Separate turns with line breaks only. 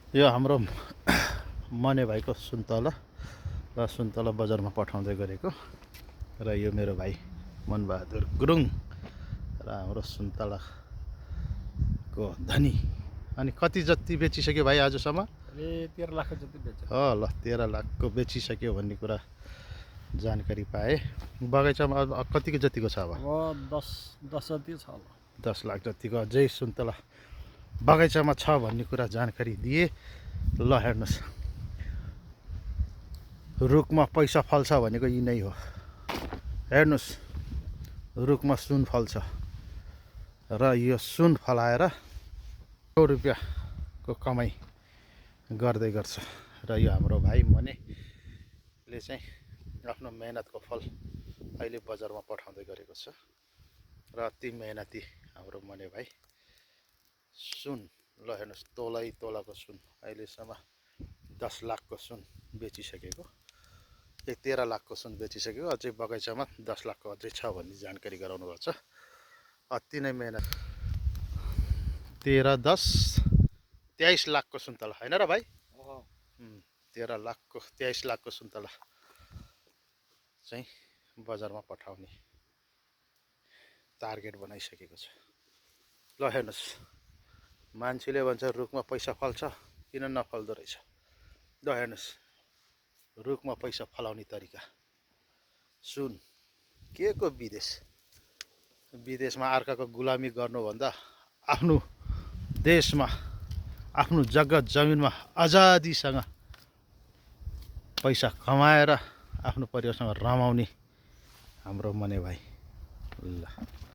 यो हाम्रो मने भाइको सुन्तला र सुन्तला बजारमा पठाउँदै गरेको र यो मेरो भाइ मनबहादुर गुरुङ र हाम्रो सुन्तलाको धनी। अनि कति जति बेचिसक्यो भाइ आजसम्म?
ए 13 लाख जति बेच्यो।
हो ल 13 लाखको बेचिसक्यो भन्ने कुरा जानकारी पाएँ। बगैँचामा कतिको जतिको छ अब?
अब 10 जति छ होला।
10 लाख जतिको अझै सुन्तला बगैँचामा छ भन्ने कुरा जानकारी दिए। ल हेर्नुहोस्, रुखमा पैसा फल्छ भनेको यी नै हो। हेर्नुहोस्, रुखमा सुन फल्छ र यो सुन फलाएर करोड रुपियाँको कमाइ गर्दै गर्छ। र यो हाम्रो भाइ मनेले चाहिँ आफ्नो मेहनतको फल अहिले बजारमा पठाउँदै गरेको छ। र अति मेहनती हाम्रो मने भाइ। सुन ल हेर्नुहोस्, तोलै तोलाको सुन अहिलेसम्म 10 लाखको सुन बेचिसकेको। 13 लाखको सुन बेचिसकेको। अझै बगैँचामा 10 लाखको अझै छ भन्ने जानकारी गराउनु भएको छ। अति नै मेहनत। 13 10 23 लाखको सुन्तला होइन र भाइ? 13 लाखको 23 लाखको सुन्तला चाहिँ बजारमा पठाउने टार्गेट बनाइसकेको छ। ल हेर्नुहोस्, मान्छेले भन्छ रुखमा पैसा फल्छ, किन नफल्दो रहेछ। ल हेर्नुहोस्, रुखमा पैसा फलाउने तरिका। सुन के को विदेश, विदेशमा अर्काको गुलामी गर्नुभन्दा आफ्नो देशमा आफ्नो जग्गा जमिनमा आजादीसँग पैसा कमाएर आफ्नो परिवारसँग रमाउने हाम्रो मने भाइ। ल